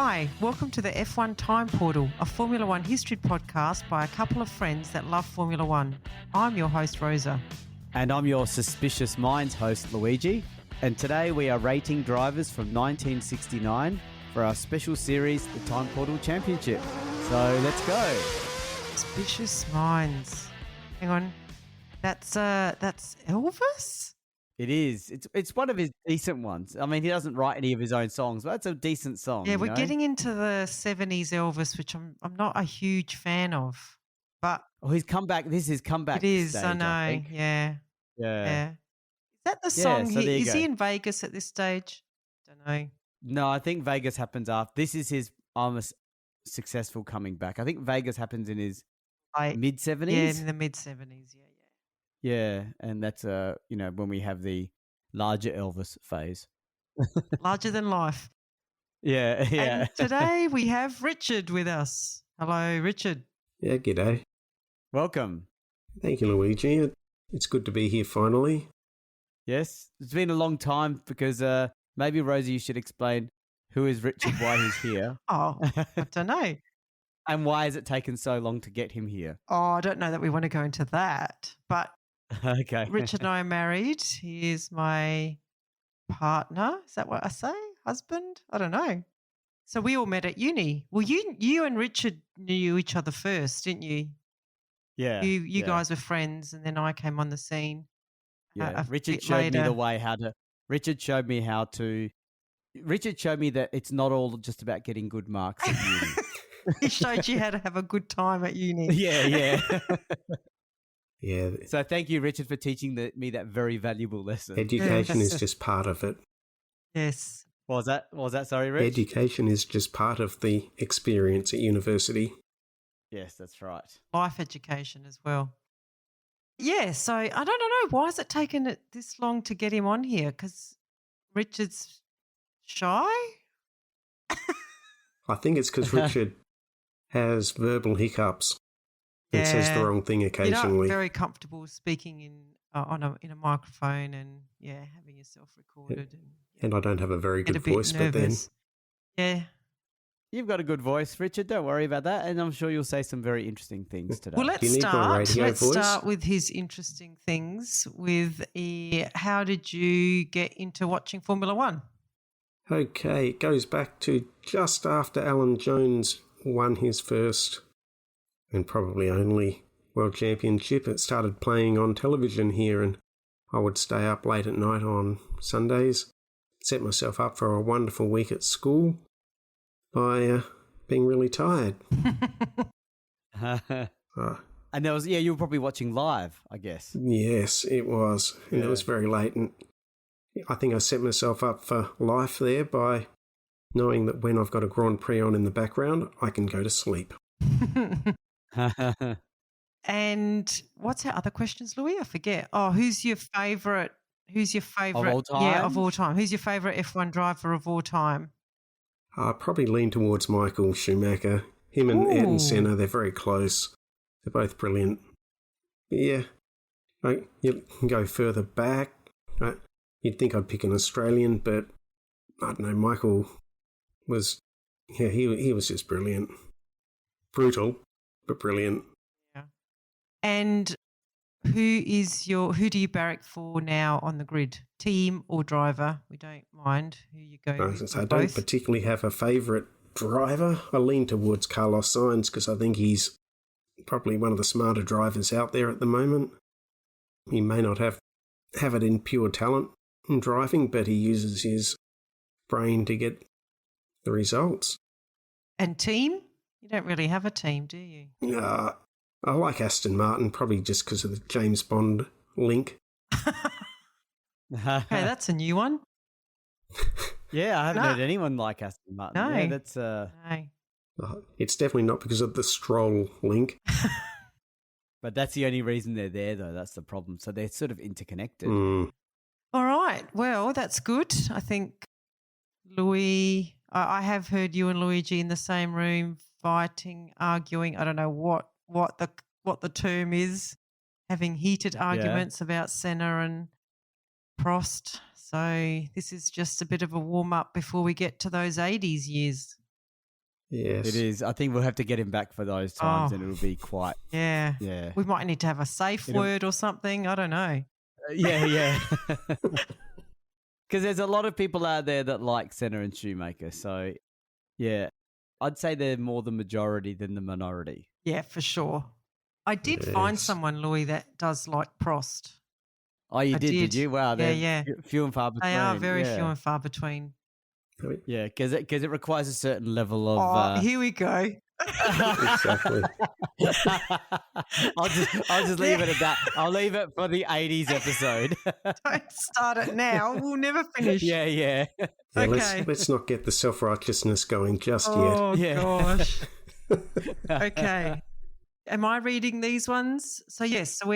Hi, welcome to the F1 Time Portal, a Formula One history podcast by a couple of friends that love Formula One. I'm your host, Rosa. And I'm your Suspicious Minds host, Luigi. And today we are rating drivers from 1969 for our special series, the Time Portal Championship. So let's go. Suspicious Minds. Hang on. That's Elvis? It is. It's one of his decent ones. I mean, he doesn't write any of his own songs, but that's a decent song. Yeah, we're getting into the 70s Elvis, which I'm not a huge fan of. But his comeback. This is his comeback. It is, stage, I know. I think. Yeah. Is that the Yeah, song? so there you Is go. he in Vegas at this stage? Don't know. No, I think Vegas happens after. This is his successful coming back. I think Vegas happens in his mid-70s. Yeah, in the mid-70s, yeah. Yeah, and that's when we have the larger Elvis phase. Larger than life. Yeah. And today we have Richard with us. Hello, Richard. Yeah, g'day. Welcome. Thank you, Luigi. It's good to be here finally. Yes, it's been a long time because maybe, Rosie, you should explain who is Richard, why he's here. Oh, I don't know. And why has it taken so long to get him here? Oh, I don't know that we want to go into that. But Okay. Richard and I are married. He is my partner. Is that what I say? Husband? I don't know. So we all met at uni. Well, you and Richard knew each other first, didn't you? Yeah. You guys were friends, and then I came on the scene. Yeah. Richard bit showed me later. the way how to. Richard showed me that it's not all just about getting good marks at uni. He showed you how to have a good time at uni. Yeah. Yeah, So thank you, Richard, for teaching me that very valuable lesson. education is just part of it. Yes. What was that? Sorry, Rich? Education is just part of the experience at university. Yes, that's right. Life education as well. Yeah, so I don't know. Why has it taken it this long to get him on here? Because Richard's shy? I think it's because Richard has verbal hiccups and says the wrong thing You're occasionally. not very comfortable speaking in a microphone and, having yourself recorded. And I don't have a very Get good a bit voice, but then nervous. Yeah. You've got a good voice, Richard. Don't worry about that. And I'm sure you'll say some very interesting things today. Well, Do let's you need my start. radio Let's voice? start with his interesting things. How did you get into watching Formula One? Okay, it goes back to just after Alan Jones won his first and probably only World Championship. It started playing on television here, and I would stay up late at night on Sundays, set myself up for a wonderful week at school by being really tired. And there was, you were probably watching live, I guess. Yes, it was. And it was very late. And I think I set myself up for life there by knowing that when I've got a Grand Prix on in the background, I can go to sleep. And what's our other questions, Louis? I forget. Oh, who's your favourite? Of all time? Yeah, of all time. Who's your favourite F1 driver of all time? I probably lean towards Michael Schumacher. Him and Ayrton Senna, they're very close. They're both brilliant. Yeah, you can go further back. You'd think I'd pick an Australian, but I don't know. Michael was, he was just brilliant. Brutal, but brilliant. Yeah. And who do you barrack for now on the grid? Team or driver? We don't mind who you go with. I don't particularly have a favourite driver. I lean towards Carlos Sainz because I think he's probably one of the smarter drivers out there at the moment. He may not have it in pure talent in driving, but he uses his brain to get the results. And team? You don't really have a team, do you? I like Aston Martin, probably just because of the James Bond link. Hey, that's a new one. Yeah, I haven't heard anyone like Aston Martin. No. Yeah, that's No. It's definitely not because of the Stroll link. But that's the only reason they're there, though. That's the problem. So they're sort of interconnected. All right. Well, that's good. I think Louis, I have heard you and Luigi in the same room fighting, arguing. I don't know what the term is, having heated arguments about Senna and Prost. So this is just a bit of a warm-up before we get to those 80s years. Yes. It is. I think we'll have to get him back for those times, and it'll be quite. Yeah. Yeah. We might need to have a safe word or something. I don't know. Yeah. Because there's a lot of people out there that like Senna and Shoemaker. So, yeah, I'd say they're more the majority than the minority. Yeah, for sure. I did find Yes. someone, Louis, that does like Prost. Oh, you did you? Wow, they're Yeah. few and far between. They are very few and far between. Yeah, because it requires a certain level of. Here we go. Exactly. I'll just leave it at that. I'll leave it for the 80s episode. Don't start it now. We'll never finish. Yeah. Yeah, Okay. let's not get the self-righteousness going just Oh, Yeah. gosh. Okay. Am I reading these ones? So, yes. So,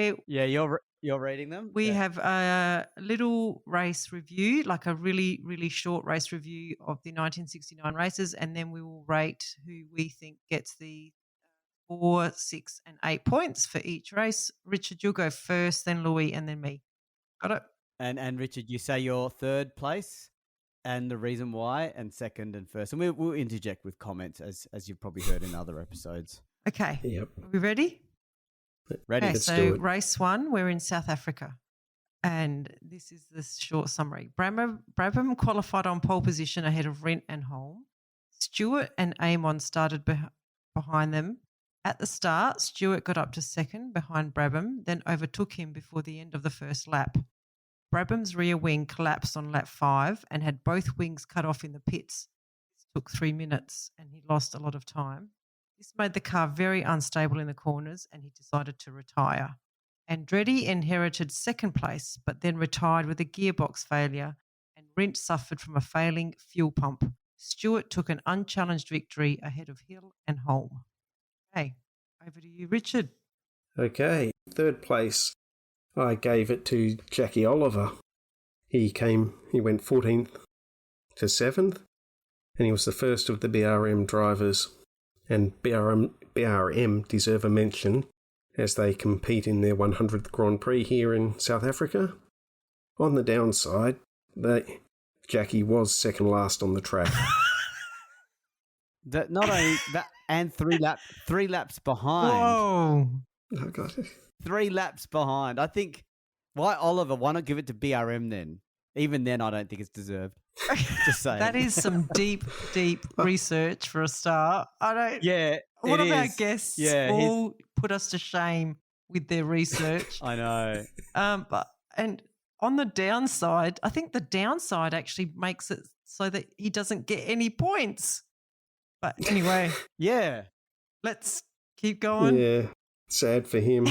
You're reading them? we have a little race review, like a really, really short race review of the 1969 races, and then we will rate who we think gets the 4, 6, and 8 points for each race. Richard, you'll go first, then Louis, and then me. Got it? And Richard, you say your third place and the reason why, and second and first. And we'll interject with comments as you've probably heard in other episodes. Okay. Yep. Are we ready? Ready? Okay, Let's so do it. race 1, we're in South Africa. And this is the short summary. Brabham qualified on pole position ahead of Rent and Holm. Stewart and Amon started behind them. At the start, Stewart got up to second behind Brabham, then overtook him before the end of the first lap. Brabham's rear wing collapsed on lap 5 and had both wings cut off in the pits. This took 3 minutes and he lost a lot of time. This made the car very unstable in the corners and he decided to retire. Andretti inherited second place but then retired with a gearbox failure and Rent suffered from a failing fuel pump. Stewart took an unchallenged victory ahead of Hill and Holm. Okay, over to you, Richard. Okay, third place, I gave it to Jackie Oliver. He went 14th to 7th, and he was the first of the BRM drivers. And BRM deserve a mention as they compete in their 100th Grand Prix here in South Africa. On the downside, Jackie was second last on the track. Not only that, and three laps behind. Whoa. Oh, God. 3 laps behind. I think, why not give it to BRM then? Even then, I don't think it's deserved. Just saying. That is some deep research for a start. I don't. Yeah. One it of our is. guests Yeah, all put us to shame with their research. I know. And on the downside, I think the downside actually makes it so that he doesn't get any points. But anyway, Yeah. let's keep going. Yeah, sad for him.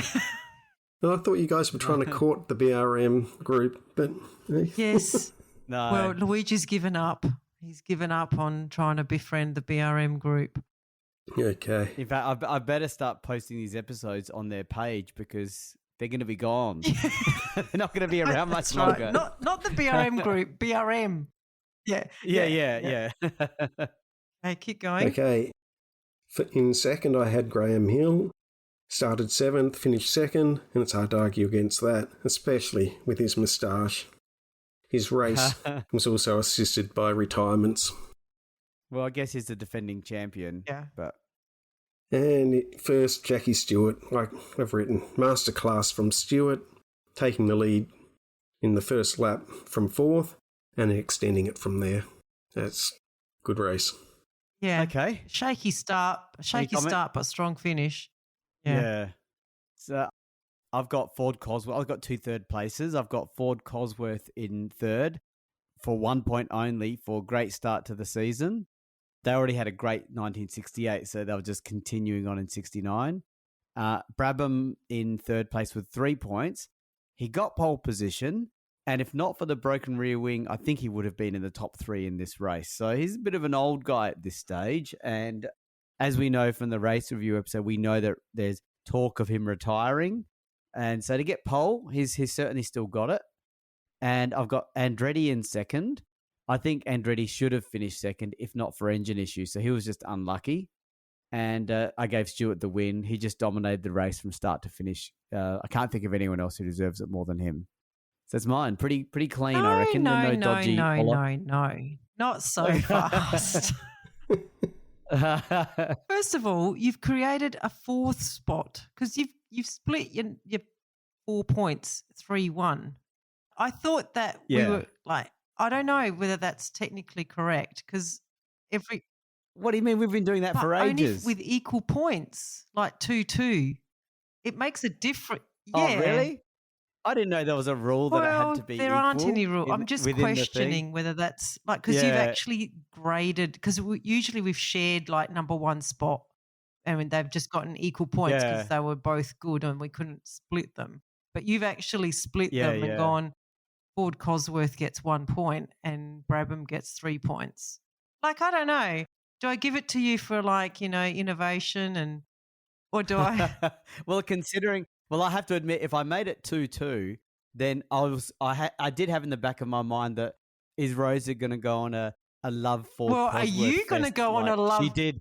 And I thought you guys were trying to court the BRM group, but... Yes. No. Well, Luigi's given up. He's given up on trying to befriend the BRM group. Okay. In fact, I better start posting these episodes on their page because they're going to be gone. They're not going to be around much That's longer. right. Not the BRM group, BRM. Yeah. Yeah. Okay, keep going. Okay. In second, I had Graham Hill. Started 7th, finished second, and it's hard to argue against that, especially with his moustache. His race was also assisted by retirements. Well, I guess he's the defending champion. Yeah. But And first, Jackie Stewart, like I've written, masterclass from Stewart, taking the lead in the first lap from 4th and extending it from there. That's a good race. Yeah. okay. Shaky start, comment? but strong finish. Yeah. So I've got Ford Cosworth. I've got 2 third places. I've got Ford Cosworth in third for 1 point only for a great start to the season. They already had a great 1968, so they were just continuing on in 69. Brabham in third place with 3 points. He got pole position, and if not for the broken rear wing, I think he would have been in the top 3 in this race. So he's a bit of an old guy at this stage, and as we know from the race review episode, we know that there's talk of him retiring. And so to get pole, he's certainly still got it. And I've got Andretti in second. I think Andretti should have finished second, if not for engine issues. So he was just unlucky. And I gave Stewart the win. He just dominated the race from start to finish. I can't think of anyone else who deserves it more than him. So it's mine. Pretty clean, I reckon. No, dodgy no. Not so fast. First of all, you've created a fourth spot because you've split your 4 points 3-1. I thought that we were like, I don't know whether that's technically correct because every. What do you mean we've been doing that for ages? Only with equal points, like 2-2. It makes a difference. Yeah. Oh, really? I didn't know there was a rule that it had to be there equal. Aren't any rules. I'm just questioning whether that's like because you've actually graded because usually we've shared like number one spot and they've just gotten equal points because they were both good and we couldn't split them. But you've actually split them and gone Ford Cosworth gets 1 point and Brabham gets 3 points. Like, I don't know. Do I give it to you for like, innovation or do I? Well, I have to admit, if I made it 2-2, then I did have in the back of my mind that is Rosa going to go on a love Ford Cosworth? Well, are you going to go on a love? She did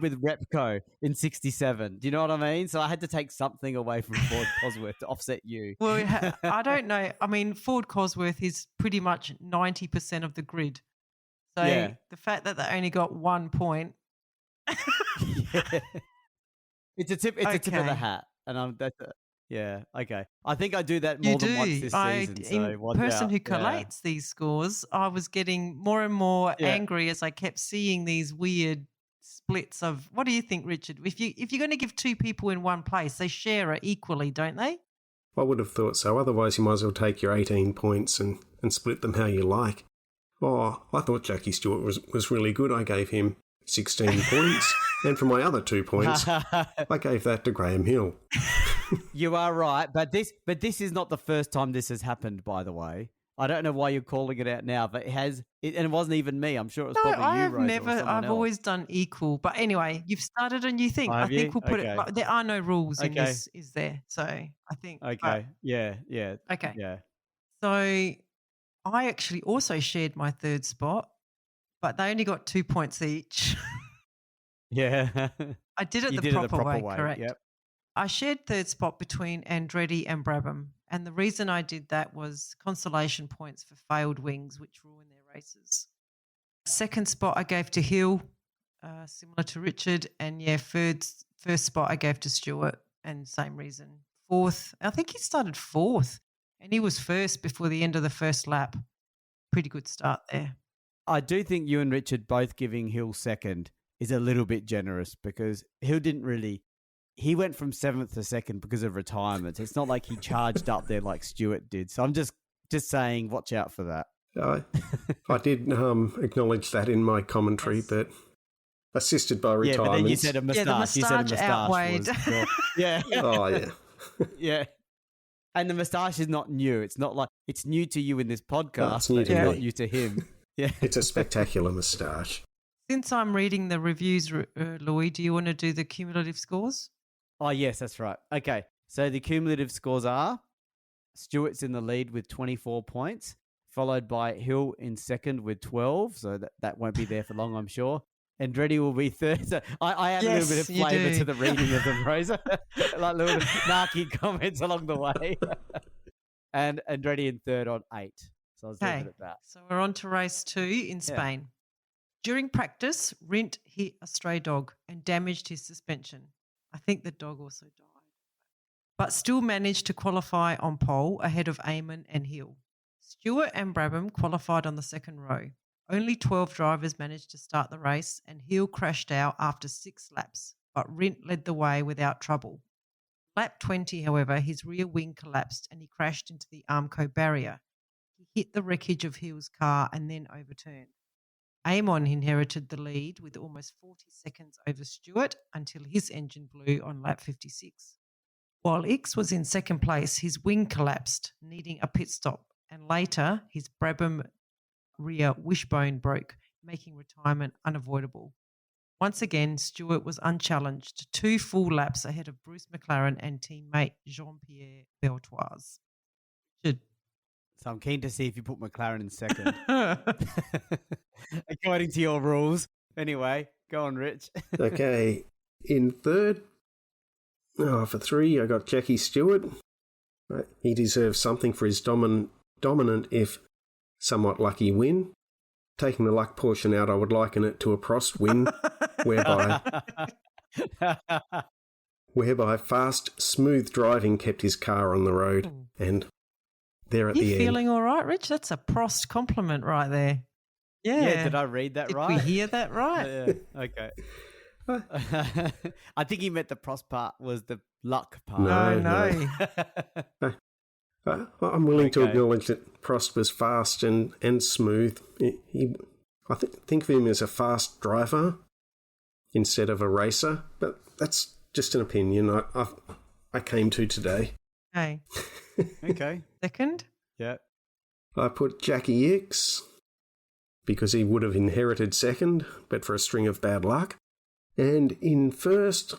with Repco in '67. Do you know what I mean? So I had to take something away from Ford Cosworth to offset you. Well, I don't know. I mean, Ford Cosworth is pretty much 90% of the grid. So the fact that they only got 1 point. It's a tip of the hat, and okay. I think I do that more than once this season. So person who collates these scores, I was getting more and more angry as I kept seeing these weird splits of. What do you think, Richard? If you're going to give two people in one place, they share it equally, don't they? I would have thought so. Otherwise, you might as well take your 18 points and split them how you like. Oh, I thought Jackie Stewart was really good. I gave him 16 points. And for my other 2 points, I gave that to Graham Hill. You are right, but this is not the first time this has happened, by the way. I don't know why you're calling it out now, but and it wasn't even me. I'm sure it was probably you, Rosa, I've always done equal. But anyway, you've started a new thing. I think we'll put it. Like, there are no rules in this, is there? So I think. Okay. Yeah. Okay. Yeah. So I actually also shared my third spot, but they only got 2 points each. Yeah. I did it the proper way, correct. Yep. I shared third spot between Andretti and Brabham, and the reason I did that was consolation points for failed wings, which ruin their races. Second spot I gave to Hill, similar to Richard, and first spot I gave to Stewart, and same reason. Fourth, I think he started fourth, and he was first before the end of the first lap. Pretty good start there. I do think you and Richard both giving Hill second is a little bit generous because Hill he went from seventh to second because of retirement. It's not like he charged up there like Stewart did. So I'm just saying, watch out for that. I did acknowledge that in my commentary, but assisted by retirement. Yeah, but then you said a moustache. Yeah, the moustache outweighed. Yeah. Oh, yeah. Yeah. And the moustache is not new. It's not like it's new to you in this podcast, it's new but to me. not new to him. Yeah. It's a spectacular moustache. Since I'm reading the reviews, Louis, do you want to do the cumulative scores? Oh, yes, that's right. Okay, so the cumulative scores are Stewart's in the lead with 24 points, followed by Hill in second with 12, so that won't be there for long, I'm sure. Andretti will be third. So I add a little bit of flavour to the reading of them, Rosa. Like little narky comments along the way. And Andretti in third on 8. So I was leaving it at that. So we're on to race 2 in Spain. During practice, Rindt hit a stray dog and damaged his suspension. I think the dog also died, but still managed to qualify on pole ahead of Eamon and Hill. Stewart and Brabham qualified on the second row. Only 12 drivers managed to start the race and Hill crashed out after 6 laps, but Rindt led the way without trouble. Lap 20, however, his rear wing collapsed and he crashed into the Armco barrier. He hit the wreckage of Hill's car and then overturned. Eamon inherited the lead with almost 40 seconds over Stewart until his engine blew on lap 56. While Ickx was in second place, his wing collapsed, needing a pit stop, and later his Brabham rear wishbone broke, making retirement unavoidable. Once again, Stewart was unchallenged, 2 full laps ahead of Bruce McLaren and teammate Jean-Pierre Beltoise. So I'm keen to see if you put McLaren in second. According to your rules. Anyway, go on, Rich. Okay. In third, for 3, I got Jackie Stewart. He deserves something for his dominant, if somewhat lucky, win. taking the luck portion out, I would liken it to a Prost win, whereby fast, smooth driving kept his car on the road, and there at You the end. feeling all right, Rich? That's a Prost compliment right there. Yeah. Yeah, did I read that Did right? we hear that right? Yeah, okay. I think he meant the Prost part was the luck part. No. I'm willing to acknowledge that Prost was fast and smooth. I think of him as a fast driver instead of a racer, but that's just an opinion I came to today. Okay. Okay. Second? Yeah. I put Jackie X because he would have inherited second, but for a string of bad luck. And in first,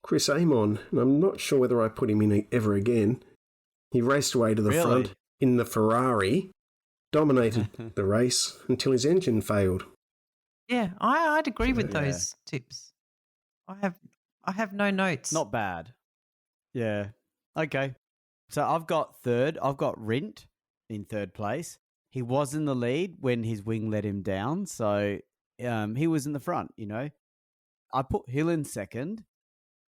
Chris Amon, and I'm not sure whether I put him in ever again. He raced away to the front in the Ferrari, dominated the race until his engine failed. Yeah, I'd agree with those tips. I have no notes. Not bad. Yeah. Okay. So I've got third. I've got Rindt in third place. He was in the lead when his wing let him down, so he was in the front, you know. I put Hill in second,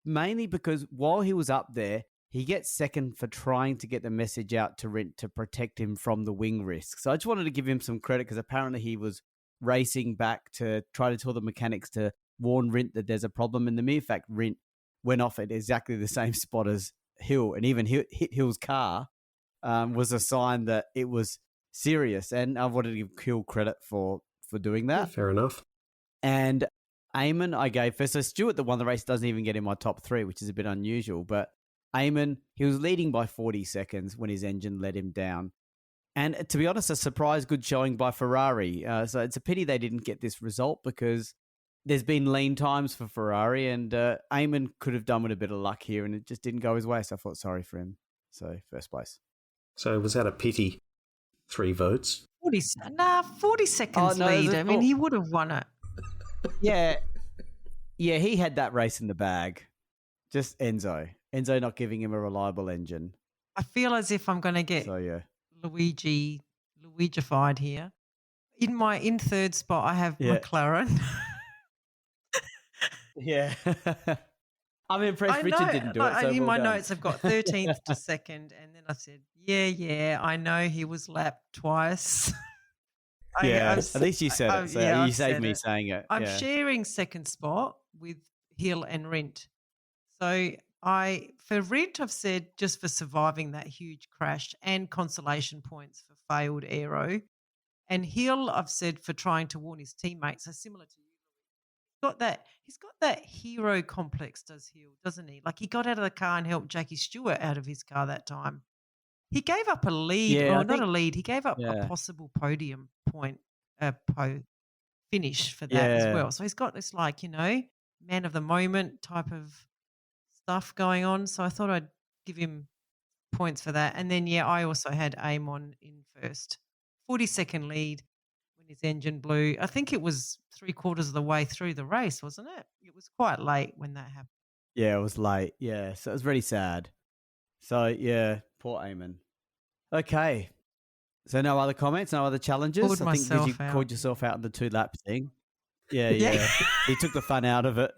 mainly because while he was up there, he gets second for trying to get the message out to Rindt to protect him from the wing risk. So I just wanted to give him some credit because apparently he was racing back to try to tell the mechanics to warn Rindt that there's a problem. And the mere fact Rindt went off at exactly the same spot as Hill and even hit Hill's car was a sign that it was serious. And I wanted to give Hill credit for doing that. Yeah, fair enough. And Eamon I gave first. So Stewart, that won the race, doesn't even get in my top three, which is a bit unusual. But Eamon, he was leading by 40 seconds when his engine let him down. And to be honest, a surprise good showing by Ferrari. So it's a pity they didn't get this result because there's been lean times for Ferrari and Eamon could have done with a bit of luck here and it just didn't go his way. So I felt sorry for him. So first place. So was that a pity? 3 votes? 40 seconds lead. I mean, he would have won it. Yeah. Yeah, he had that race in the bag. Just Enzo not giving him a reliable engine. I feel as if I'm going to get Luigi-fied here. In third spot, I have McLaren. Yeah. I'm impressed Richard didn't do it. So in my done. notes, I've got 13th to second, and then I said, yeah, I know he was lapped twice. At least you said it. So you saved me saying it. I'm sharing second spot with Hill and Rindt. So for Rindt, I've said just for surviving that huge crash and consolation points for failed aero. And Hill, I've said for trying to warn his teammates. So similar to you, he's got that hero complex, doesn't he? Like he got out of the car and helped Jackie Stewart out of his car that time. He gave up a lead, a lead. He gave up a possible podium point, finish for that as well. So he's got this man of the moment type of stuff going on. So I thought I'd give him points for that. And then, I also had Amon in first. 40-second lead when his engine blew. I think it was 3/4 of the way through the race, wasn't it? It was quite late when that happened. Yeah, it was late. Yeah, so it was really sad. So, poor Amon. Okay. So no other comments, no other challenges? I think because you called yourself out on the 2-lap thing. Yeah. He took the fun out of it.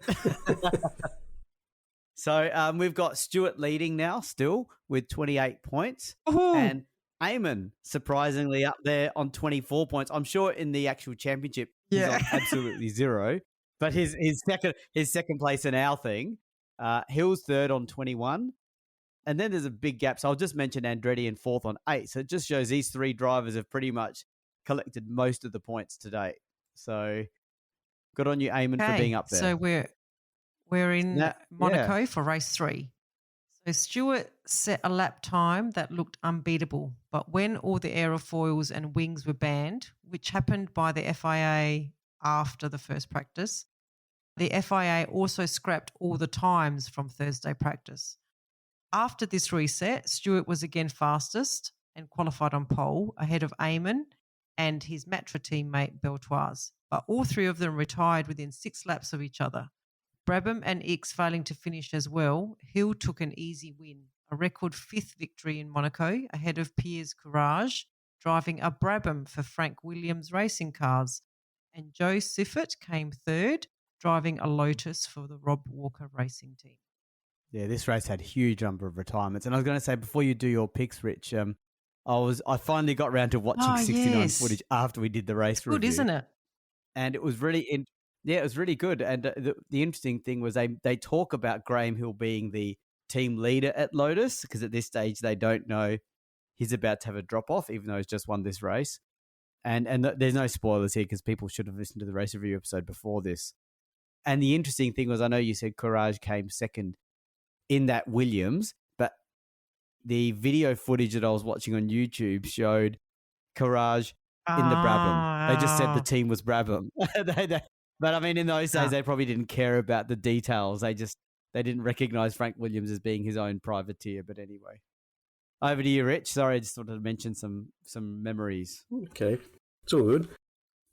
So we've got Stewart leading now still with 28 points. Ooh. And Amon surprisingly up there on 24 points. I'm sure in the actual championship he's on absolutely 0. But his second place in our thing, Hill's third on 21. And then there's a big gap. So I'll just mention Andretti in fourth on 8. So it just shows these 3 drivers have pretty much collected most of the points to date. So good on you, Amon, for being up there. So we're in Monaco for race 3. So Stewart set a lap time that looked unbeatable. But when all the aerofoils and wings were banned, which happened by the FIA after the first practice, the FIA also scrapped all the times from Thursday practice. After this reset, Stewart was again fastest and qualified on pole ahead of Amon and his Matra teammate Beltoise. But all 3 of them retired within 6 laps of each other. Brabham and Ickx failing to finish as well, Hill took an easy win, a record 5th victory in Monaco ahead of Piers Courage, driving a Brabham for Frank Williams Racing Cars. And Joe Siffert came third, driving a Lotus for the Rob Walker Racing Team. Yeah, this race had a huge number of retirements. And I was going to say, before you do your picks, Rich, I finally got around to watching 69 footage after we did the race review. Good, isn't it? And it was really, it was really good. And the interesting thing was they talk about Graham Hill being the team leader at Lotus, because at this stage they don't know he's about to have a drop off, even though he's just won this race. And there's no spoilers here because people should have listened to the race review episode before this. And the interesting thing was, I know you said Courage came second in that Williams, but the video footage that I was watching on YouTube showed Courage in the Brabham. They just said the team was Brabham. But I mean, in those days, they probably didn't care about the details. They didn't recognize Frank Williams as being his own privateer. But anyway, over to you, Rich. Sorry, I just wanted to mention some memories. Okay, it's all good.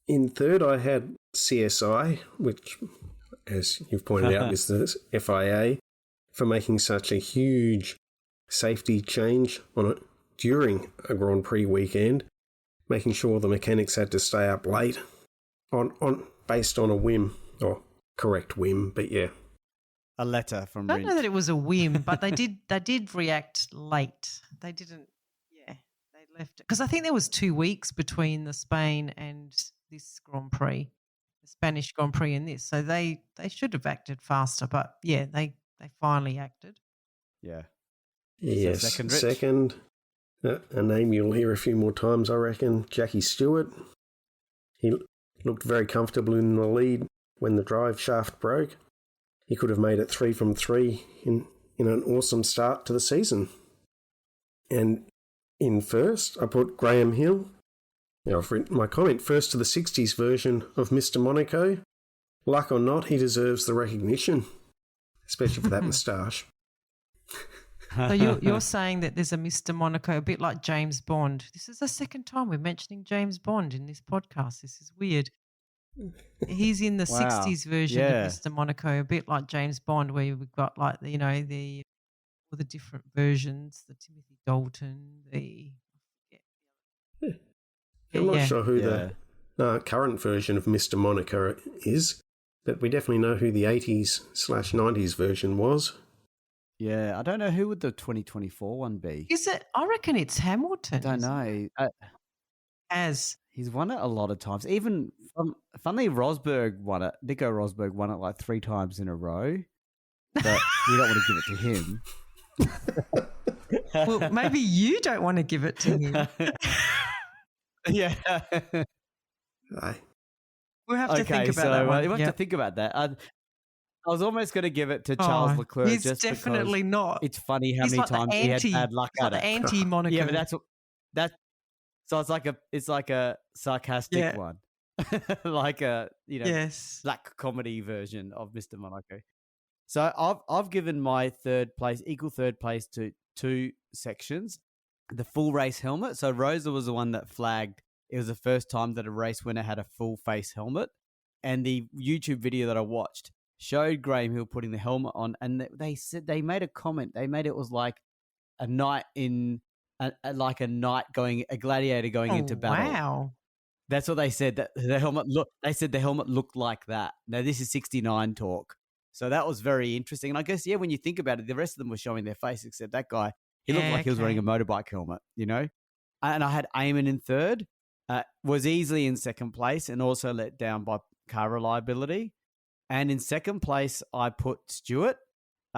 In third, I had CSI, which, as you've pointed out, is the FIA, for making such a huge safety change on it during a Grand Prix weekend, making sure the mechanics had to stay up late based on a whim, or correct whim, but yeah. A letter from I don't know that it was a whim, but they did react late. They didn't, they left it. Because I think there was 2 weeks between the Spain and this Grand Prix, the Spanish Grand Prix and this. So they should have acted faster, but yeah, they finally acted. Yeah. Yes, so second, a name you'll hear a few more times, I reckon, Jackie Stewart. He looked very comfortable in the lead when the drive shaft broke. He could have made it 3 from 3 in an awesome start to the season. And in first, I put Graham Hill. Now, I've written my comment, first to the 60s version of Mr. Monaco. Luck or not, he deserves the recognition, especially for that moustache. So you're saying that there's a Mr. Monaco, a bit like James Bond. This is the second time we're mentioning James Bond in this podcast. This is weird. He's in the 60s version of Mr. Monaco, a bit like James Bond, where we've got like all the different versions, the Timothy Dalton, I'm not sure who the current version of Mr. Monaco is, but we definitely know who the 80s/90s version was. Yeah, I don't know who would the 2024 one be. Is it? I reckon it's Hamilton. I don't know. He's won it a lot of times. Even, funnily, Rosberg won it. Nico Rosberg won it like 3 times in a row. But we don't want to give it to him. Well, maybe you don't want to give it to him. Yeah. We'll have to think about that one. We'll have to think about that. I was almost going to give it to Charles Leclerc. He's just definitely not. It's funny how many times he had bad luck at it. Anti-Monaco. Yeah, but that's so it's like a sarcastic one, like a black comedy version of Mr. Monaco. So I've given my equal third place to 2 sections. The full race helmet. So Rosa was the one that flagged. It was the first time that a race winner had a full face helmet, and the YouTube video that I watched showed Graham Hill putting the helmet on, and they said they made a comment. They made it was like a knight a gladiator going into battle. Wow. That's what they said. That the helmet looked like that. Now this is 69 talk. So that was very interesting. And I guess, when you think about it, the rest of them were showing their face, except that guy. He looked like he was wearing a motorbike helmet, And I had Eamon in third, was easily in second place and also let down by car reliability. And in second place, I put Stewart.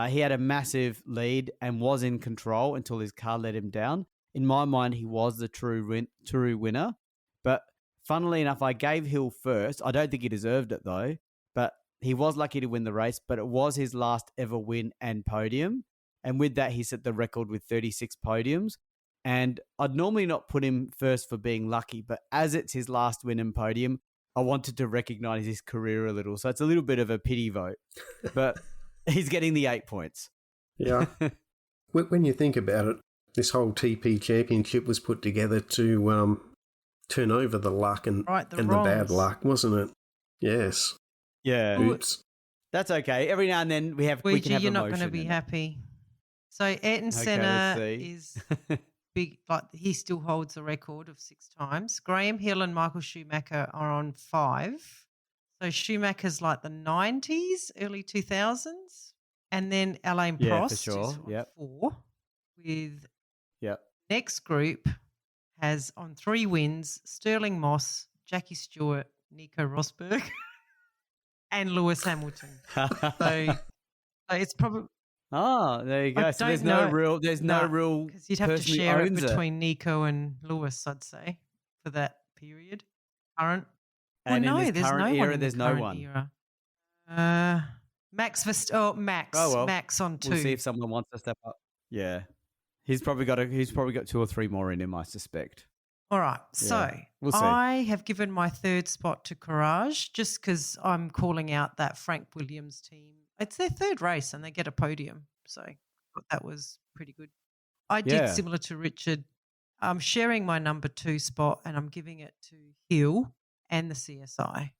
He had a massive lead and was in control until his car let him down. In my mind, he was the true winner. But funnily enough, I gave Hill first. I don't think he deserved it, though. But he was lucky to win the race, but it was his last ever win and podium. And with that, he set the record with 36 podiums. And I'd normally not put him first for being lucky, but as it's his last win and podium, I wanted to recognise his career a little. So it's a little bit of a pity vote, but he's getting the 8 points. Yeah. When you think about it, this whole TP championship was put together to turn over the luck and the bad luck, wasn't it? Yes. Yeah. Oops. That's okay. Every now and then we can have you're not going to be happy. So Ayrton Senna is big, like he still holds the record of 6 times. Graham Hill and Michael Schumacher are on 5. So Schumacher's like the 90s, early 2000s. And then Alain Yeah, Prost for sure. is on 4. With Yep. next group has on 3 wins Sterling Moss, Jackie Stewart, Nico Rosberg, and Lewis Hamilton. So it's probably. Oh, there you go. I So there's don't no know. real, No, real because you'd have to person who share it owns between Nico and Lewis, I'd say, for that period. Current. And in this there's current no era, one in there's the no current one. era. Max Max. Oh, well, Max on 2. We'll see if someone wants to step up. Yeah, he's probably got 2 or 3 more in him, I suspect. All right, so we'll see. I have given my 3rd spot to Courage just because I'm calling out that Frank Williams team. It's their 3rd race and they get a podium, so I thought that was pretty good. I did similar to Richard. I'm sharing my number 2 spot and I'm giving it to Hill and the CSI.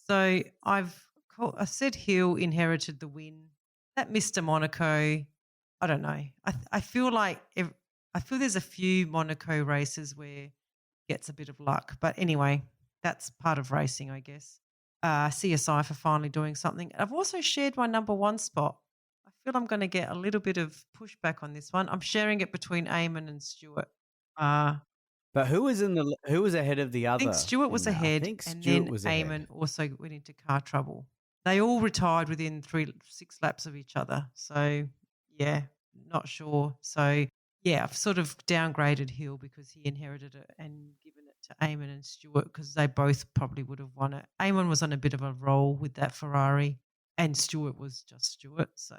So I said Hill inherited the win. That Mr. Monaco, I don't know. I feel like there's a few Monaco races where gets a bit of luck. But anyway, that's part of racing, I guess. CSI for finally doing something. I've also shared my number 1 spot. I feel I'm going to get a little bit of pushback on this one. I'm sharing it between Eamon and Stewart. But who was ahead of the other? I think Stewart was ahead, and then Eamon also went into car trouble. They all retired within 6 laps of each other. So, yeah, not sure. So, yeah, I've sort of downgraded Hill because he inherited it and given it to Eamon and Stewart because they both probably would have won it. Eamon was on a bit of a roll with that Ferrari and Stewart was just Stewart. So,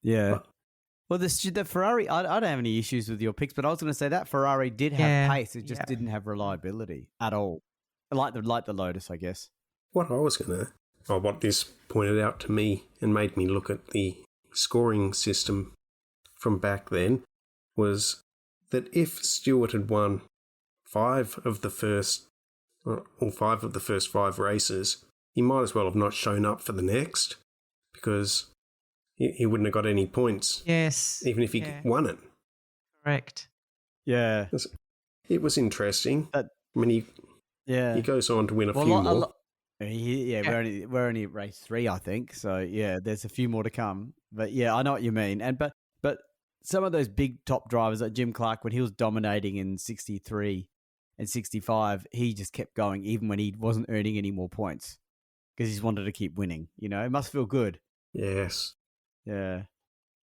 yeah. Well, the Ferrari, I don't have any issues with your picks, but I was going to say that Ferrari did have pace. It just didn't have reliability at all. Like the Lotus, I guess. What this pointed out to me and made me look at the scoring system from back then was that if Stewart had won 5 of the first 5 races, he might as well have not shown up for the next because he wouldn't have got any points. Yes. Even if he won it. Correct. Yeah. It was interesting. He goes on to win a few more. We're only at race 3, I think. So yeah, there's a few more to come. But yeah, I know what you mean. But some of those big top drivers like Jim Clarke, when he was dominating in 63 and 65, he just kept going even when he wasn't earning any more points because he just wanted to keep winning. You know, it must feel good. Yes. Yeah.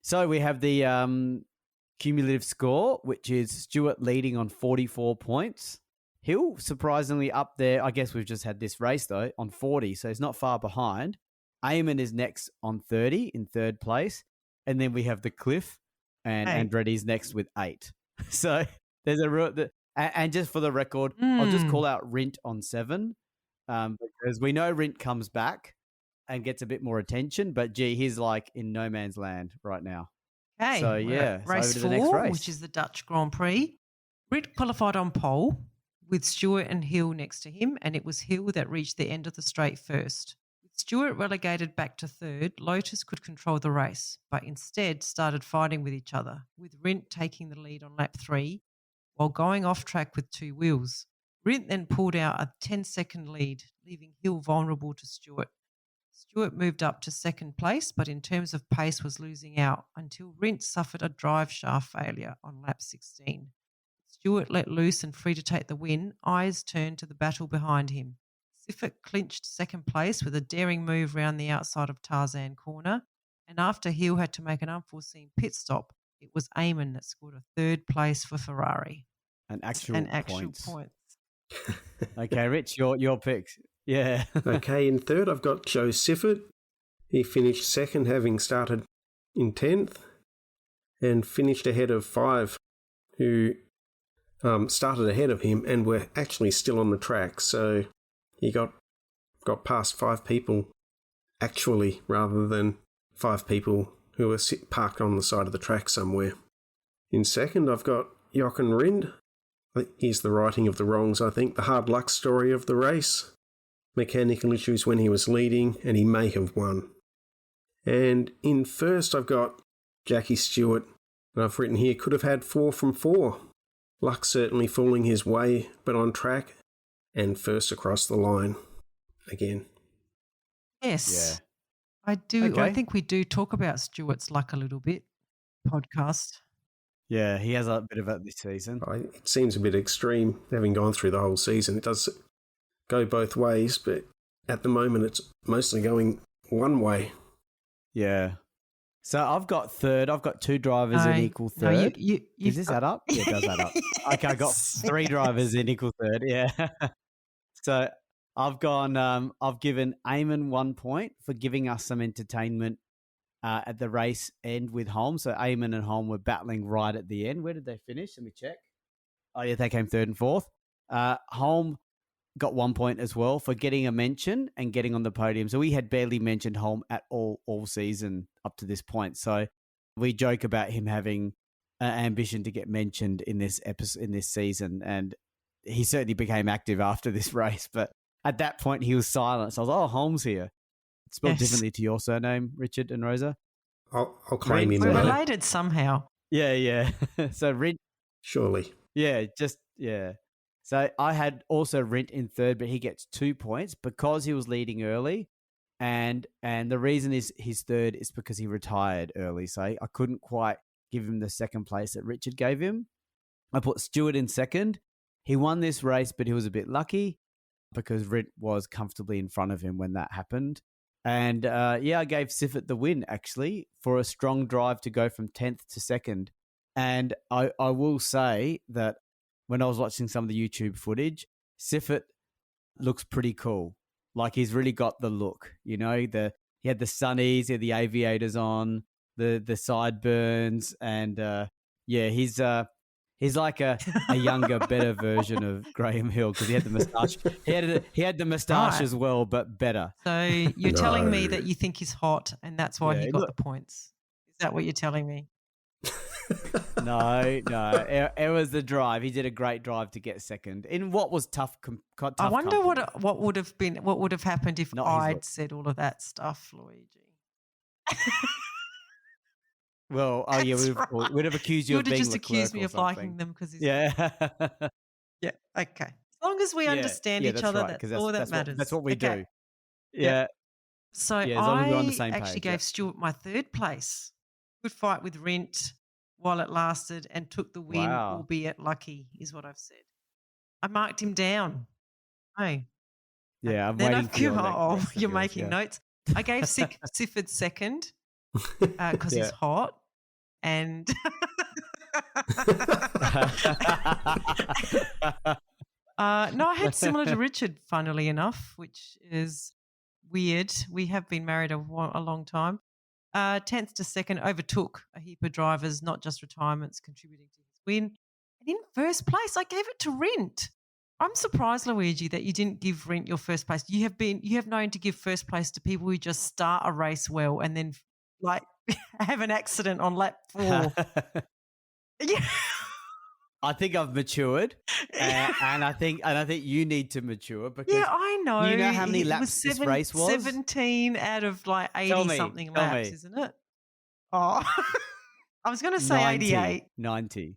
So we have the cumulative score, which is Stewart leading on 44 points. Hill, surprisingly, up there. I guess we've just had this race, though, on 40, so he's not far behind. Eamon is next on 30 in 3rd place. And then we have the Cliff and Andretti's next with 8. So there's a real... And just for the record, I'll just call out Rint on 7 because we know Rint comes back and gets a bit more attention, but gee, he's like in no man's land right now. Okay. So yeah, race over to 4, the next race, which is the Dutch Grand Prix. Rint qualified on pole with Stewart and Hill next to him, and it was Hill that reached the end of the straight first. With Stewart relegated back to 3rd, Lotus could control the race, but instead started fighting with each other, with Rint taking the lead on lap 3 while going off track with 2 wheels. Rint then pulled out a 10-second lead, leaving Hill vulnerable to Stewart. Stewart moved up to 2nd place, but in terms of pace was losing out until Rint suffered a drive shaft failure on lap 16. Stewart let loose and free to take the win. Eyes turned to the battle behind him. Siffert clinched 2nd place with a daring move round the outside of Tarzan corner, and after Hill had to make an unforeseen pit stop, it was Eamon that scored a 3rd place for Ferrari. An actual points. Okay, Rich, your picks. Yeah. Okay, in 3rd I've got Joe Siffert. He finished 2nd, having started in 10th, and finished ahead of 5, who started ahead of him and were actually still on the track. So he got past 5 people actually, rather than 5 people who were parked on the side of the track somewhere. In 2nd, I've got Jochen Rindt. Here's the righting of the wrongs, I think. The hard luck story of the race. Mechanical issues when he was leading, and he may have won. And in 1st, I've got Jackie Stewart. And I've written here, could have had 4 from 4. Luck certainly falling his way, but on track and first across the line again. Yes. Yeah. I do. Okay. I think we do talk about Stewart's luck a little bit. Podcast. Yeah, he has a bit of it this season. It seems a bit extreme, having gone through the whole season. It does go both ways, but at the moment it's mostly going one way. Yeah. So I've got third. I've got 2 drivers in equal third. Does this add up? Yeah, it does add up. Okay, I got 3 drivers in equal third. Yeah. So I've given Eamon 1 point for giving us some entertainment at the race end with Holm. So Eamon and Holm were battling right at the end. Where did they finish? Let me check. Oh, yeah, they came 3rd and 4th. Holm got 1 point as well for getting a mention and getting on the podium. So we had barely mentioned Holm at all season up to this point. So we joke about him having an ambition to get mentioned in this episode, in this season, and he certainly became active after this race. But at that point, he was silent. So I was like, "Oh, Holm's here." It's spelled differently to your surname, Richard and Rosa. I'll claim him. We're though. related somehow. Yeah. So Rint. Surely. Yeah. So I had also Rint in third, but he gets 2 points because he was leading early. And the reason is his third is because he retired early. So I couldn't quite give him the second place that Richard gave him. I put Stewart in second. He won this race, but he was a bit lucky because Rint was comfortably in front of him when that happened. And I gave Siffert the win, actually, for a strong drive to go from 10th to 2nd. And I will say that when I was watching some of the YouTube footage, Siffert looks pretty cool. Like, he's really got the look, you know, he had the sunnies, he had the aviators on, the sideburns, and he's like a younger, better version of Graham Hill because he had the moustache. He had the moustache as well, but better. So you're telling me that you think he's hot and that's why he got the points. Is that what you're telling me? No. It was the drive. He did a great drive to get second in what was tough. I wonder company. what would have happened if I'd said all of that stuff, Luigi. Well, we'd have accused you of being just accused me of liking them because he's yeah. Yeah. Okay. As long as we understand each other, right, that's all that matters. That's what we do. Yeah. Yeah. So as long as we're on the same actually page, gave Stewart my third place. Good fight with Rint while it lasted and took the win, albeit lucky, is what I've said. I marked him down. Hey. Yeah, I'm waiting for your you're making notes. I gave Sifford second because he's hot. And no, I had similar to Richard, funnily enough, which is weird. We have been married a long time. 10th to 2nd, overtook a heap of drivers, not just retirements, contributing to his win. And in first place, I gave it to Rint. I'm surprised, Luigi, that you didn't give Rint your first place. You have known to give first place to people who just start a race well and then have an accident on lap 4. Yeah. I think I've matured, and I think you need to mature because I know. You know how many laps this race was? 17 out of 80 something laps, isn't it? Oh, I was going to say 88. 90.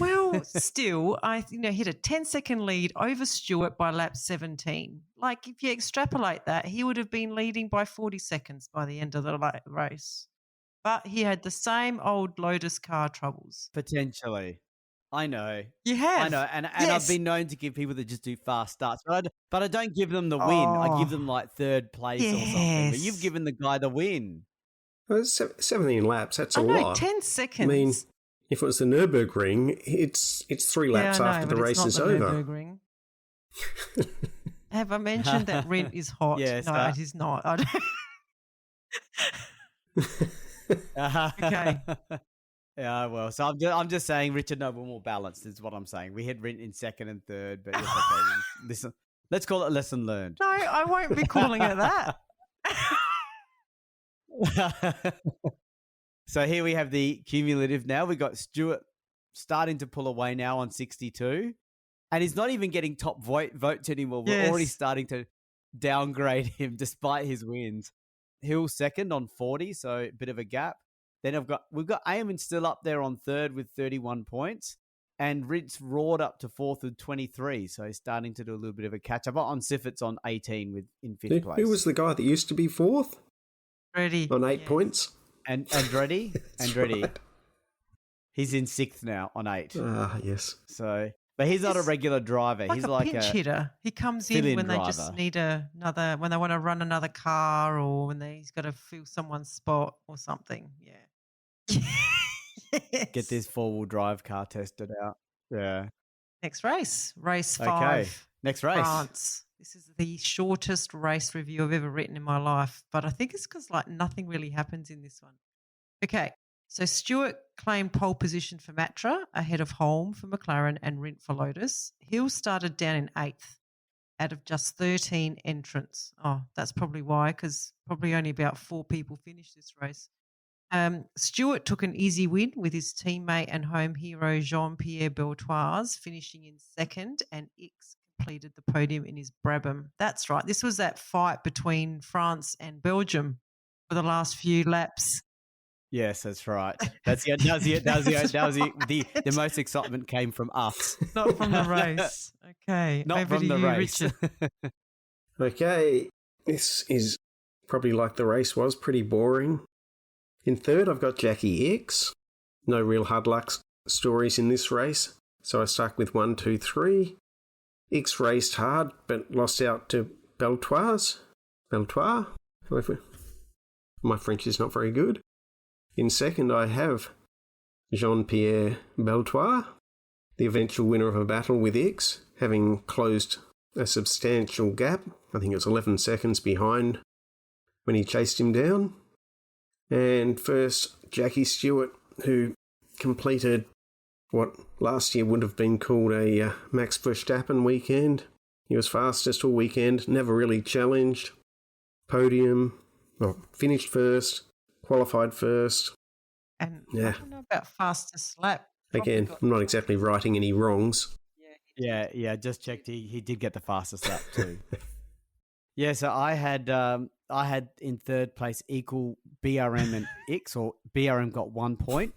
Well, still, I hit a 10-second lead over Stewart by lap 17. Like, if you extrapolate that, he would have been leading by 40 seconds by the end of the race. But he had the same old Lotus car troubles. Potentially. I know. You have. I know. And I've been known to give people that just do fast starts. But I don't give them the win. I give them like third place or something. But you've given the guy the win. Well, 17 laps, that's a lot. 10 seconns. I mean, if it was the Nürburgring, it's 3 laps after the race is over. Nürburgring. Have I mentioned that Rint is hot? Yes, no, it is not. I don't. Okay. Yeah, well, so I'm just saying Richard Noble more balanced is what I'm saying. We had Rint in second and third, but it's okay. Listen, let's call it lesson learned. No, I won't be calling it that. So here we have the cumulative now. We got Stewart starting to pull away now on 62, and he's not even getting top votes anymore. We're already starting to downgrade him despite his wins. Hill second on 40, so a bit of a gap. Then we've got Eamon still up there on third with 31 points. And Ritz roared up to fourth with 23, so he's starting to do a little bit of a catch-up. On Siffert's on 18 in fifth place. Who was the guy that used to be fourth? Ready. On 8 points? And Andretti? Andretti. Right. He's in sixth now on 8. Ah, yes. So, but he's not a regular driver. Like He's a like pinch a hitter. He comes in fill-in when they driver. just need when they want to run another car or when he's got to fill someone's spot or something. Yeah. Yes. Get this four-wheel drive car tested out. Yeah. Next race 5. Okay. Next race. France. This is the shortest race review I've ever written in my life, but I think it's because nothing really happens in this one. Okay, so Stewart claimed pole position for Matra ahead of Holm for McLaren and Rindt for Lotus. Hill started down in 8th out of just 13 entrants. Oh, that's probably why, because probably only about 4 people finished this race. Stewart took an easy win with his teammate and home hero Jean-Pierre Beltoise finishing in 2nd, and X completed the podium in his Brabham. That's right. This was that fight between France and Belgium for the last few laps. Yes, that's right. The most excitement came from us. Not from the race. Okay. Not over from to the you, race. Richard. Okay, this is probably like the race was, pretty boring. In 3rd, I've got Jackie X. No real hard luck stories in this race, so I stuck with 1, 2, 3. X raced hard, but lost out to Beltoise. However, my French is not very good. In 2nd, I have Jean-Pierre Beltoise, the eventual winner of a battle with X, having closed a substantial gap. I think it was 11 seconds behind when he chased him down. And first, Jackie Stewart, who completed what last year would have been called a Max Verstappen weekend. He was fastest all weekend, never really challenged. Podium, finished first, qualified first. And Yeah. I don't know about fastest lap. Again, I'm not exactly righting any wrongs. Yeah, just checked. He did get the fastest lap too. Yeah, so I had in 3rd place equal BRM and X, or BRM got 1 point.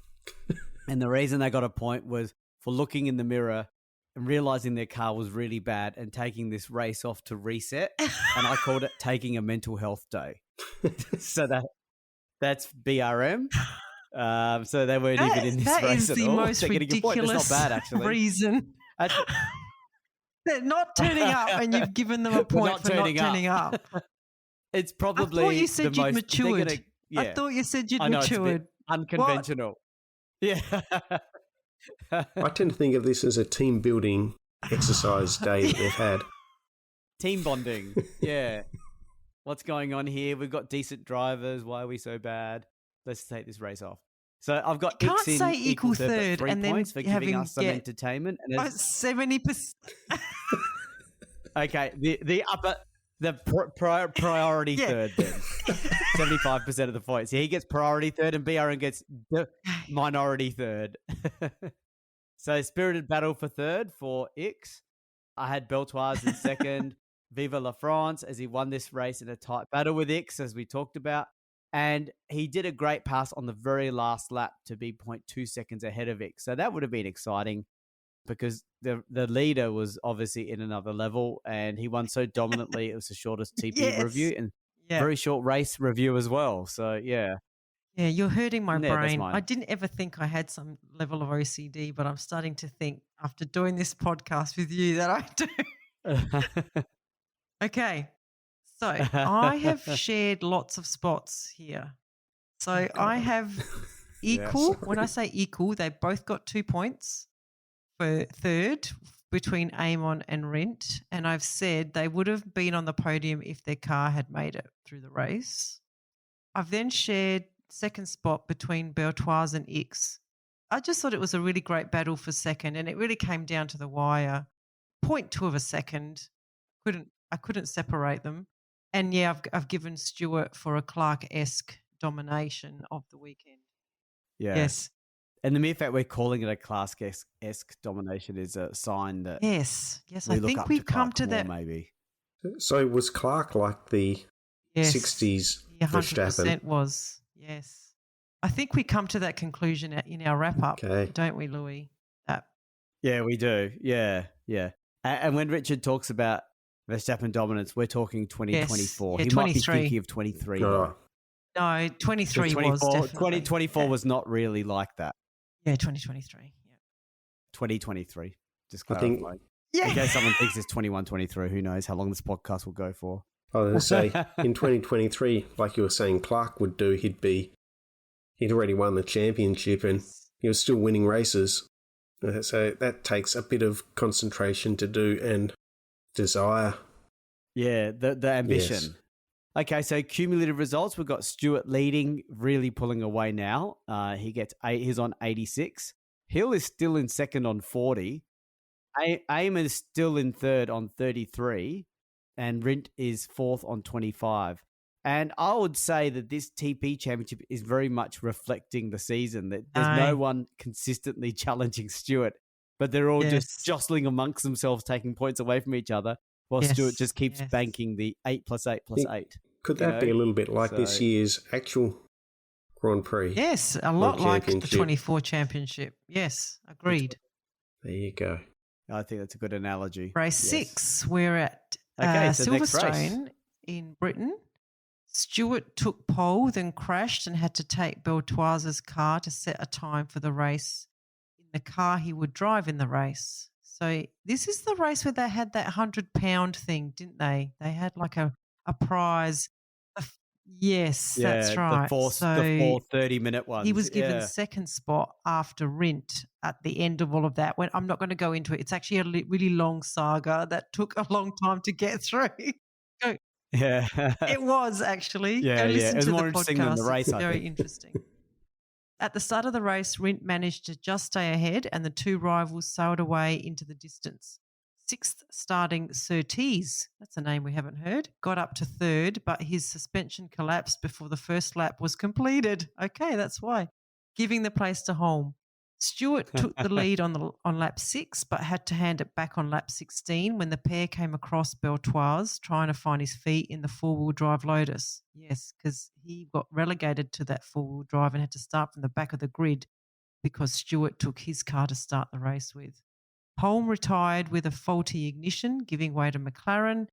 And the reason they got a point was for looking in the mirror and realizing their car was really bad and taking this race off to reset. And I called it taking a mental health day. So that's BRM. So they weren't even in this race at all. That is the most ridiculous That's not bad, actually. reason. They're not turning up and you've given them a point for not turning up. It's probably I thought you said the you'd most, matured. Yeah. I thought you said you'd I know, matured. It's a bit unconventional. What? Yeah. I tend to think of this as a team building exercise day that they've had. Team bonding. Yeah. What's going on here? We've got decent drivers. Why are we so bad? Let's take this race off. So I've got you X in can't say equal 3 third and points then for giving us some entertainment. And 70%. Okay, priority third then. 75% of the points. He gets priority third and BRN gets the minority third. So spirited battle for 3rd for X. I had Beltoise in 2nd. Viva la France, as he won this race in a tight battle with X, as we talked about. And he did a great pass on the very last lap to be 0.2 seconds ahead of X. So that would have been exciting because the leader was obviously in another level and he won so dominantly. It was the shortest TP review and very short race review as well. So, yeah. Yeah, you're hurting my brain. mine. I didn't ever think I had some level of OCD, but I'm starting to think after doing this podcast with you that I do. Okay. So I have shared lots of spots here. So I have equal. Yes. When I say equal, they both got 2 points for 3rd between Amon and Rindt. And I've said they would have been on the podium if their car had made it through the race. I've then shared 2nd spot between Beltoise and X. I just thought it was a really great battle for 2nd, and it really came down to the wire. 0.2 of a second. I couldn't separate them. And yeah, I've given Stewart for a Clarke-esque domination of the weekend. Yeah. Yes. And the mere fact we're calling it a Clarke-esque domination is a sign that Yes. we I look think up we've to come Clarke to more, that. maybe. So was Clarke like the 60s Yeah, Verstappen? 100% was. Yes. I think we come to that conclusion in our wrap-up, Okay. don't we, Louis? Yeah, we do. Yeah. And when Richard talks about Verstappen dominance, we're talking 2024. Yes. Yeah, he might be 23. thinking of 23. Right. No, 23 was definitely. 2024 was not really like that. Yeah, 2023. Yeah. 2023. Just I think- clarifying. Yeah. In case someone thinks it's 21-23, who knows how long this podcast will go for. I was going to say, in 2023, like you were saying Clarke would do, he'd already won the championship and he was still winning races. So that takes a bit of concentration to do and desire. Yeah, the ambition. Yes. Okay, so cumulative results. We've got Stewart leading, really pulling away now. He's on 86. Hill is still in second on 40. Aim is still in third on 33. And Rindt is fourth on 25. And I would say that this TP championship is very much reflecting the season. That there's no one consistently challenging Stewart, but they're all just jostling amongst themselves, taking points away from each other, while Stewart just keeps banking the 8 + 8 + 8. Could that be a little bit like this year's actual Grand Prix? Yes, a lot like the 24 championship. Yes, agreed. There you go. I think that's a good analogy. Race 6, we're at so next race. Silverstone in Britain. Stewart took pole, then crashed and had to take Beltoise's car to set a time for the race in the car he would drive in the race. So this is the race where they had that £100 thing, didn't they? They had like a prize. Yes, that's right. The four 30-minute ones. He was given second spot after Rindt at the end of all of that. When I'm not going to go into it. It's actually a really long saga that took a long time to get through. Yeah. It was actually. Yeah, listen It was to more the interesting podcast. than the race, It's I very think. interesting. At the start of the race, Rindt managed to just stay ahead and the two rivals sailed away into the distance. Sixth starting Surtees, that's a name we haven't heard, got up to third, but his suspension collapsed before the first lap was completed. Okay, that's why. Giving the place to Holm. Stewart took the lead on lap 6, but had to hand it back on lap 16 when the pair came across Beltoise trying to find his feet in the four-wheel drive Lotus. Yes, because he got relegated to that four-wheel drive and had to start from the back of the grid because Stewart took his car to start the race with. Holm retired with a faulty ignition, giving way to McLaren,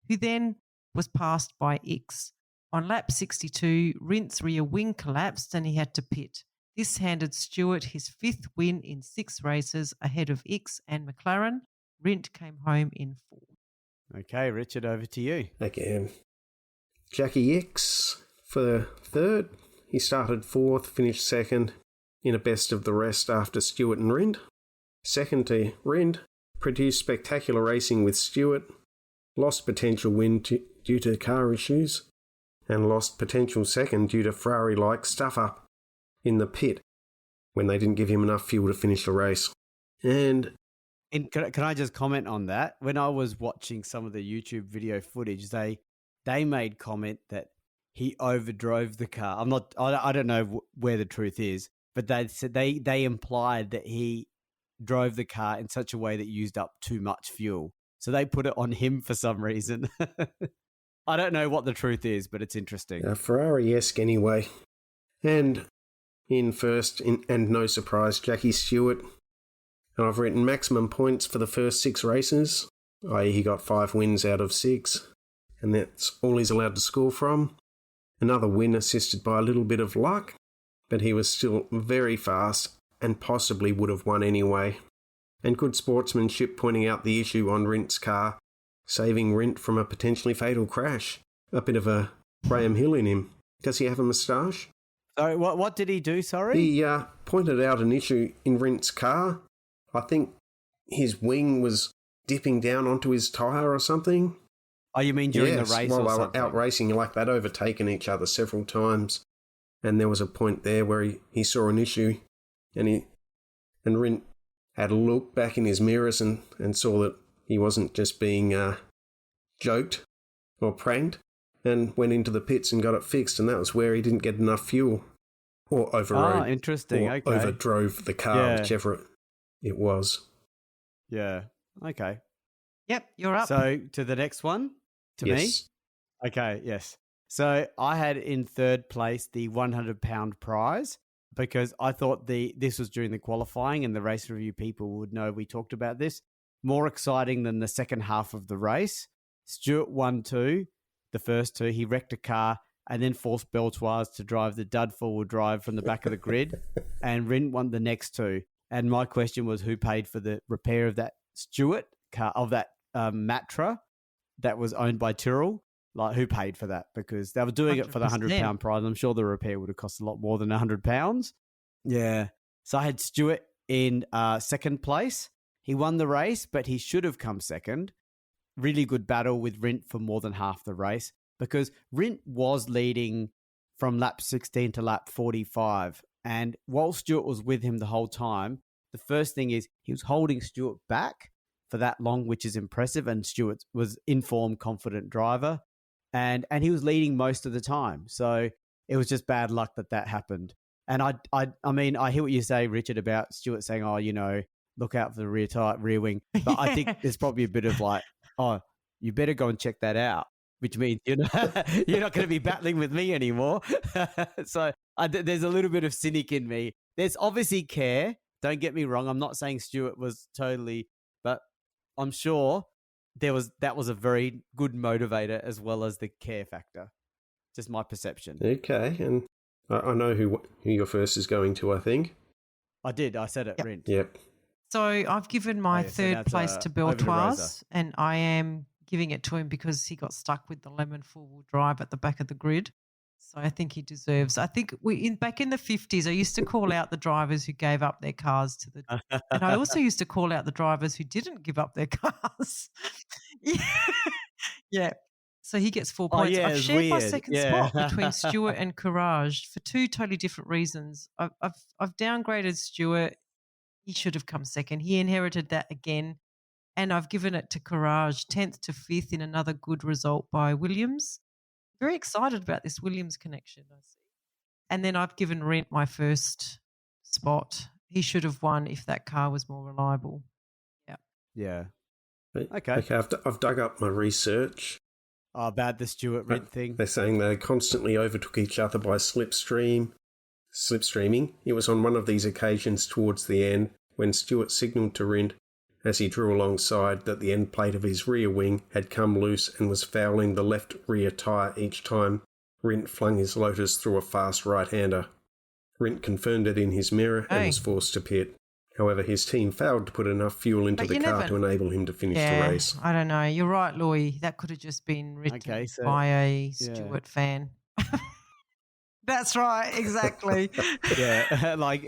who then was passed by Ickx. On lap 62, Rindt's rear wing collapsed and he had to pit. This handed Stewart his 5th win in 6 races ahead of Ickx and McLaren. Rindt came home in 4th. Okay, Richard, over to you. Again, Jackie Ickx for third. He started 4th, finished 2nd in a best of the rest after Stewart and Rindt. Second to Rindt, produced spectacular racing with Stewart, lost potential win due to car issues, and lost potential second due to Ferrari-like stuff-up in the pit when they didn't give him enough fuel to finish the race. And can I just comment on that? When I was watching some of the YouTube video footage, they made comment that he overdrove the car. I don't know where the truth is, but they said they implied that he drove the car in such a way that used up too much fuel. So they put it on him for some reason. I don't know what the truth is, but it's interesting. Ferrari-esque anyway. And in first, and no surprise, Jackie Stewart. And I've written maximum points for the first 6 races, i.e. he got 5 wins out of 6, and that's all he's allowed to score from. Another win assisted by a little bit of luck, but he was still very fast and possibly would have won anyway. And good sportsmanship pointing out the issue on Rindt's car, saving Rindt from a potentially fatal crash. A bit of a Graham Hill in him. Does he have a moustache? Sorry, what did he do, sorry? He pointed out an issue in Rindt's car. I think his wing was dipping down onto his tyre or something. Oh, you mean during the race while or they something? were out racing, like they'd overtaken each other several times. And there was a point there where he saw an issue and Rindt had a look back in his mirrors and saw that he wasn't just being joked or pranked, and went into the pits and got it fixed, and that was where he didn't get enough fuel or overrode. Oh, interesting. Or Okay. overdrove the car, whichever it was. Yeah. Okay. Yep, you're up. So to the next one, to me? Yes. Okay, yes. So I had in third place the £100 prize. because I thought this was during the qualifying and the race review people would know we talked about this. More exciting than the second half of the race. Stewart won the first two. He wrecked a car and then forced Beltoise to drive the dud forward drive from the back of the grid. And Rin won the next two. And my question was, who paid for the repair of that Stewart car, of that Matra that was owned by Tyrrell? Like, who paid for that? Because they were doing it for the £100 prize. I'm sure the repair would have cost a lot more than £100. Yeah. So I had Stewart in second place. He won the race, but he should have come second. Really good battle with Rint for more than half the race, because Rint was leading from lap 16 to lap 45. And while Stewart was with him the whole time, the first thing is he was holding Stewart back for that long, which is impressive. And Stewart was informed, confident driver. And he was leading most of the time. So it was just bad luck that happened. And I mean, I hear what you say, Richard, about Stewart saying, oh, look out for the rear wing. But I think there's probably a bit of like, oh, you better go and check that out, which means you're not going to be battling with me anymore. So there's a little bit of cynic in me. There's obviously care. Don't get me wrong. I'm not saying Stewart was totally, but I'm sure that was a very good motivator as well as the care factor. Just my perception. Okay, and I know who your first is going to, I think. I did. I said it, Yep. Rint. Yep. So I've given my third place to over to Rosa. Beltoise, and I am giving it to him because he got stuck with the lemon four-wheel drive at the back of the grid. So I think he deserves. I think back in the 50s, I used to call out the drivers who gave up their cars to the, and I also used to call out the drivers who didn't give up their cars. Yeah. So he gets 4 points. Yeah, I've shared my weird. second Yeah. spot between Stewart and Courage for two totally different reasons. I've downgraded Stewart. He should have come second. He inherited that again. And I've given it to Courage, 10th to 5th in another good result by Williams. Very excited about this Williams connection, I see. And then I've given Rent my first spot. He should have won if that car was more reliable. Yeah. Yeah. Okay. I've dug up my research. Oh, about the Stewart Rint thing. They're saying they constantly overtook each other by slipstreaming. It was on one of these occasions towards the end when Stewart signalled to Rint as he drew alongside that the end plate of his rear wing had come loose and was fouling the left rear tyre each time Rint flung his Lotus through a fast right-hander. Rint confirmed it in his mirror and was forced to pit. However, his team failed to put enough fuel into the car to enable him to finish the race. I don't know. You're right, Louis. That could have just been written by a Stewart fan. That's right, exactly. Yeah, like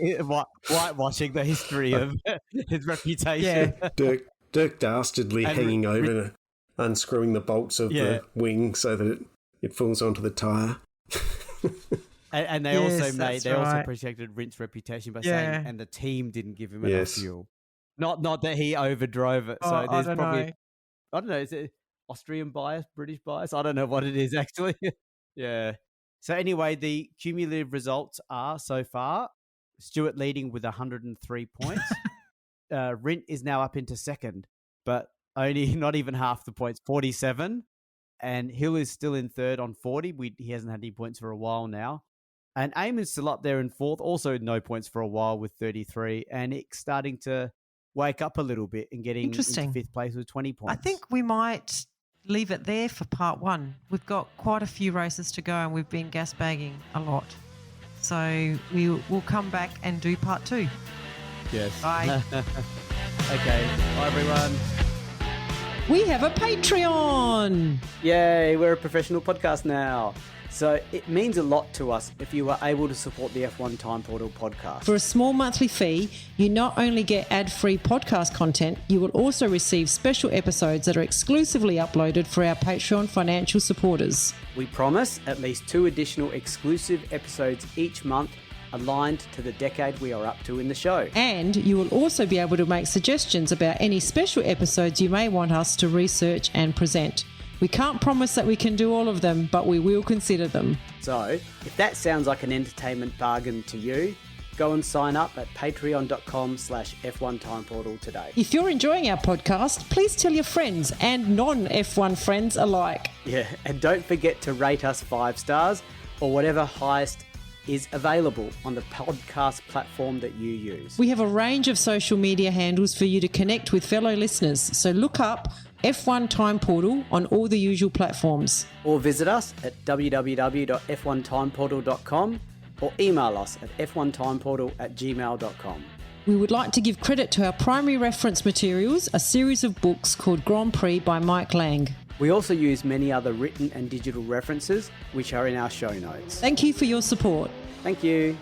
whitewashing the history of his reputation. Yeah. Dirk dastardly hanging over, unscrewing the bolts of the wing so that it falls onto the tyre. And they also protected Rint's reputation by saying, and the team didn't give him enough fuel. Not that he overdrove it. So there's probably, I don't know, is it Austrian bias, British bias? I don't know what it is actually. Yeah. So anyway, the cumulative results are so far, Stewart leading with 103 points. Rint is now up into second, but only not even half the points, 47. And Hill is still in third on 40. He hasn't had any points for a while now. And Aim is still up there in fourth, also no points for a while with 33. And it's starting to wake up a little bit and getting into fifth place with 20 points. I think we might leave it there for part one. We've got quite a few races to go and we've been gas bagging a lot. So we'll come back and do part two. Yes. Bye. Okay. Bye, everyone. We have a Patreon. Yay, we're a professional podcast now. So it means a lot to us if you are able to support the F1 Time Portal podcast. For a small monthly fee, you not only get ad-free podcast content, you will also receive special episodes that are exclusively uploaded for our Patreon financial supporters. We promise at least 2 additional exclusive episodes each month aligned to the decade we are up to in the show. And you will also be able to make suggestions about any special episodes you may want us to research and present. We can't promise that we can do all of them, but we will consider them. So, if that sounds like an entertainment bargain to you, go and sign up at patreon.com/F1 Time Portal today. If you're enjoying our podcast, please tell your friends and non-F1 friends alike. Yeah, and don't forget to rate us 5 stars or whatever highest is available on the podcast platform that you use. We have a range of social media handles for you to connect with fellow listeners, so look up F1 Time Portal on all the usual platforms. Or visit us at www.f1timeportal.com or email us at f1timeportal@gmail.com. We would like to give credit to our primary reference materials, a series of books called Grand Prix by Mike Lang. We also use many other written and digital references, which are in our show notes. Thank you for your support. Thank you.